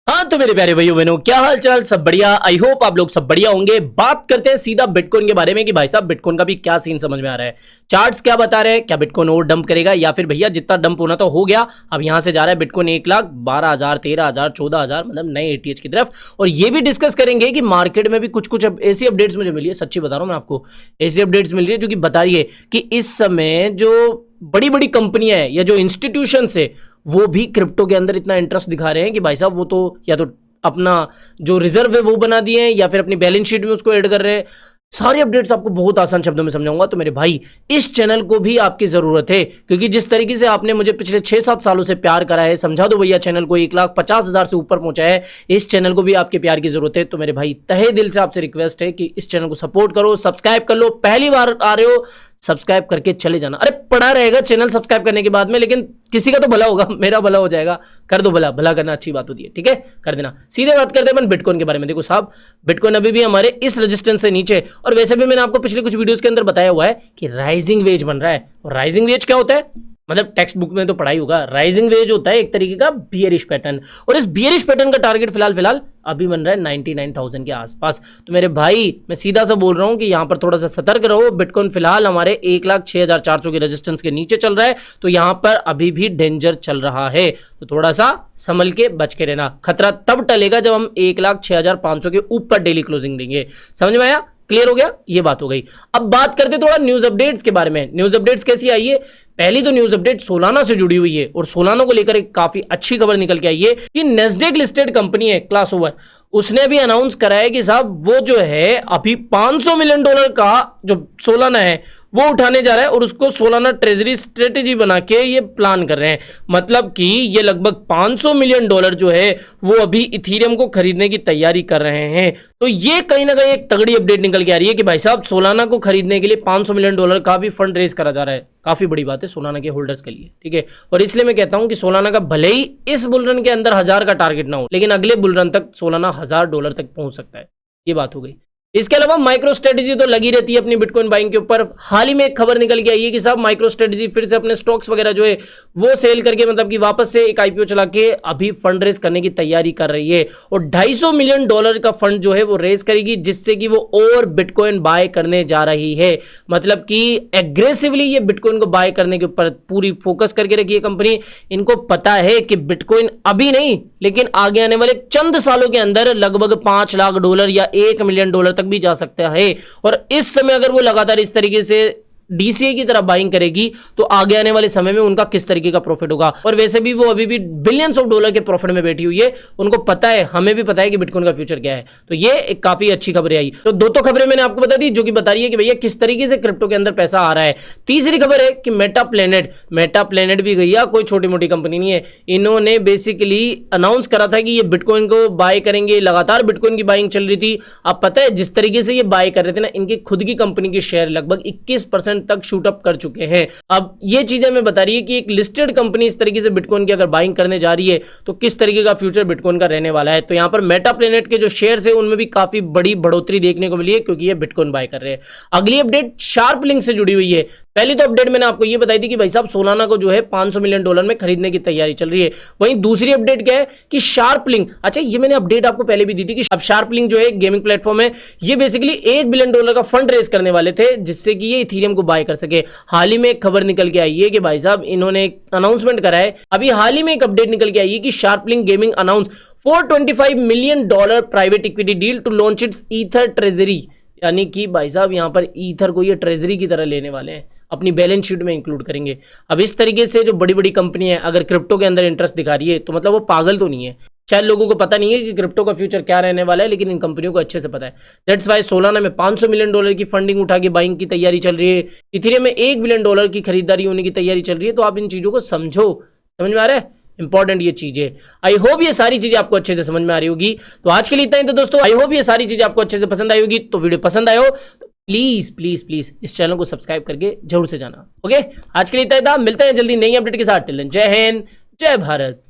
हाँ तो मेरे प्यारे भाइयों बहनों, क्या हाल चाल, सब बढ़िया। आई होप आप लोग सब बढ़िया होंगे। बात करते हैं सीधा बिटकॉइन के बारे में कि भाई साहब बिटकॉइन का भी क्या सीन समझ में आ रहा है। चार्ट्स क्या बता रहे हैं, क्या बिटकॉइन और डंप करेगा या फिर भैया जितना डंप होना तो हो गया, अब यहां से जा रहा है बिटकॉइन 1,12,000 13,000 14,000 मतलब नए एटीएच की तरफ। और ये भी डिस्कस करेंगे कि मार्केट में भी कुछ कुछ ऐसी अपडेट्स मुझे मिली है, सच्ची बता रहा हूं मैं आपको, ऐसी अपडेट्स मिल रही है जो कि बता रही है कि इस समय जो बड़ी बड़ी कंपनियां हैं या जो इंस्टीट्यूशन है वो भी क्रिप्टो के अंदर इतना इंटरेस्ट दिखा रहे हैं कि भाई साहब वो तो या तो अपना जो रिजर्व है वो बना दिए हैं या फिर अपनी बैलेंस शीट में उसको ऐड कर रहे हैं। सारी अपडेट्स आपको बहुत आसान शब्दों में समझाऊंगा। तो मेरे भाई इस चैनल को भी आपकी जरूरत है, क्योंकि जिस तरीके से आपने मुझे पिछले 6-7 सालों से प्यार करा है, समझा दो भैया चैनल को 1,50,000 से ऊपर पहुंचा है, इस चैनल को भी आपके प्यार की जरूरत है। तो मेरे भाई तहे दिल से आपसे रिक्वेस्ट है कि इस चैनल को सपोर्ट करो, सब्सक्राइब कर लो। पहली बार आ रहे हो सब्सक्राइब करके चले जाना। अरे पड़ा रहेगा चैनल सब्सक्राइब करने के बाद में, लेकिन किसी का तो भला होगा, मेरा भला हो जाएगा। कर दो भला, भला करना अच्छी बात होती है, ठीक है, कर देना। सीधे बात करते हैं अपन बिटकॉइन के बारे में। देखो साहब, बिटकॉइन अभी भी हमारे इस रेजिस्टेंस से नीचे, और वैसे भी मैंने आपको पिछले कुछ वीडियोस के अंदर बताया हुआ है कि राइजिंग वेज बन रहा है। और राइजिंग वेज क्या होता है, मतलब टेक्स्ट बुक में तो पढ़ाई होगा। राइजिंग वेज होता है एक तरीके का बियरिश पैटर्न, और इस बियरिश पैटर्न का टारगेट फिलहाल अभी बन रहा है 99,000 के आसपास। तो मेरे भाई मैं सीधा सा बोल रहा हूं कि यहां पर थोड़ा सा सतर्क रहो। बिटकॉइन फिलहाल हमारे 1,06,400 के रेजिस्टेंस के नीचे चल रहा है, तो यहां पर अभी भी डेंजर चल रहा है। तो थोड़ा सा संभल के बच के रहना। खतरा तब टलेगा जब हम 1,06,500 के ऊपर डेली क्लोजिंग देंगे। समझ में आया, क्लियर हो गया, ये बात हो गई। अब बात करते थोड़ा न्यूज अपडेट्स के बारे में। न्यूज अपडेट्स कैसी आई है? पहली तो न्यूज अपडेट सोलाना से जुड़ी हुई है, और सोलाना को लेकर एक काफी अच्छी खबर निकल के आई है कि नेस्डेक लिस्टेड कंपनी है क्लास ओवर, उसने भी अनाउंस करा है कि साहब वो जो है अभी $500 मिलियन का जो सोलाना है वो उठाने जा रहा है, और उसको सोलाना ट्रेजरी स्ट्रेटेजी बना के ये प्लान कर रहे हैं। मतलब कि ये लगभग $500 मिलियन जो है वो अभी इथीरियम को खरीदने की तैयारी कर रहे हैं। तो ये कहीं ना कहीं एक तगड़ी अपडेट निकल के आ रही है कि भाई साहब सोलाना को खरीदने के लिए $500 मिलियन का भी फंड रेज करा जा रहा है। काफी बड़ी बात है सोलाना के होल्डर्स के लिए, ठीक है। और इसलिए मैं कहता हूं कि सोलाना का भले ही इस बुलरन के अंदर 1000 का टारगेट ना हो, लेकिन अगले बुलरन तक सोलाना $1000 तक पहुंच सकता है। ये बात हो गई। इसके अलावा माइक्रो स्ट्रेटेजी तो लगी रहती है अपनी बिटकॉइन बाइंग के ऊपर। हाल ही में एक खबर निकल के आई है कि साहब माइक्रो स्ट्रेटेजी फिर से अपने स्टॉक्स वगैरह जो है वो सेल करके, मतलब कि वापस से एक आईपीओ चला के अभी फंड रेज करने की तैयारी कर रही है, और $250 मिलियन का फंड जो है वो रेज करेगी, जिससे कि वो और बिटकॉइन बाय करने जा रही है। मतलब कि एग्रेसिवली ये बिटकॉइन को बाय करने के ऊपर पूरी फोकस करके रखी है कंपनी। इनको पता है कि बिटकॉइन अभी नहीं, लेकिन आगे आने वाले चंद सालों के अंदर लगभग $5 लाख या $1 मिलियन तक भी जा सकता है। और इस समय अगर वो लगातार इस तरीके से डीसीए की तरह बाइंग करेगी तो आगे आने वाले समय में उनका किस तरीके का प्रॉफिट होगा। और वैसे भी वो अभी भी बिलियंस ऑफ डॉलर के प्रॉफिट में बैठी हुई है। उनको पता है, हमें भी पता है कि बिटकॉइन का फ्यूचर क्या है। तो ये एक काफी अच्छी खबर आई। तो दो खबरें मैंने आपको बता दी जो कि बता रही है कि भैया किस तरीके से क्रिप्टो के अंदर पैसा आ रहा है। तीसरी खबर है कि मेटा प्लेनेट भी भैया कोई छोटी मोटी कंपनी नहीं है। इन्होंने बेसिकली अनाउंस करा था कि ये बिटकॉइन को बाय करेंगे। लगातार बिटकॉइन की बाइंग चल रही थी। अब पता है जिस तरीके से ये बाय कर रहे थे ना, इनकी खुद की कंपनी के शेयर लगभग 21% तक शूट अप कर चुके हैं। अब ये चीजें मैं बता रही है कि एक लिस्टेड कंपनी इस तरीके से बिटकॉइन की अगर बाइंग करने जा रही है तो किस तरीके का फ्यूचर बिटकॉइन का रहने वाला है। तो यहां पर मेटा प्लेनेट के जो शेयर्स है उनमें भी काफी बड़ी बढ़ोतरी देखने को मिली है, क्योंकि ये बिटकॉइन बाय कर रहे हैं। अगली अपडेट शार्प लिंक से जुड़ी हुई है। पहली तो अपडेट मैंने आपको ये बताई थी कि भाई साहब सोलाना को जो है $500 मिलियन में खरीदने की तैयारी चल रही है। वहीं दूसरी अपडेट क्या है कि शार्प लिंक, अच्छा ये मैंने अपडेट आपको पहले भी दी थी कि अब शार्प लिंक जो है गेमिंग प्लेटफॉर्म है, ये बेसिकली $1 बिलियन का फंड रेज करने वाले थे, जिससे कि ये इथीरियम को बाय कर सके। हाल ही में एक खबर निकल के आई है कि भाई साहब इन्होंने एक अनाउंसमेंट करा है। अभी हाल ही में एक अपडेट निकल के आई है कि SharpLink gaming announce $425 million private equity deal to launch its ether treasury. यानी कि भाई साहब यहां पर ईथर को ये ट्रेजरी की तरह लेने वाले हैं, अपनी बैलेंस शीट में इंक्लूड करेंगे। अब इस तरीके से जो बड़ी बड़ी कंपनी है अगर क्रिप्टो के अंदर इंटरेस्ट दिखा रही है तो मतलब वो पागल तो नहीं है। शायद लोगों को पता नहीं है कि क्रिप्टो का फ्यूचर क्या रहने वाला है, लेकिन इन कंपनियों को अच्छे से पता है। दैट्स वाई सोलाना में $500 मिलियन की फंडिंग उठा के बाइंग की तैयारी चल रही है। इथीरियम में $1 बिलियन की खरीदारी होने की तैयारी चल रही है। तो आप इन चीजों को समझो, समझ में आ रहा है, इंपॉर्टेंट ये चीजें। आई होप ये सारी चीजें आपको अच्छे से समझ में आ रही होगी। तो आज के लिए इतना ही। तो दोस्तों आई होप ये सारी चीजें आपको अच्छे से पसंद आई होगी। तो वीडियो पसंद आए हो तो प्लीज प्लीज प्लीज इस चैनल को सब्सक्राइब करके जरूर से जाना। ओके, आज के लिए इतना ही था। मिलते हैं जल्दी नई अपडेट के साथ। टिल देन जय हिंद, जय भारत।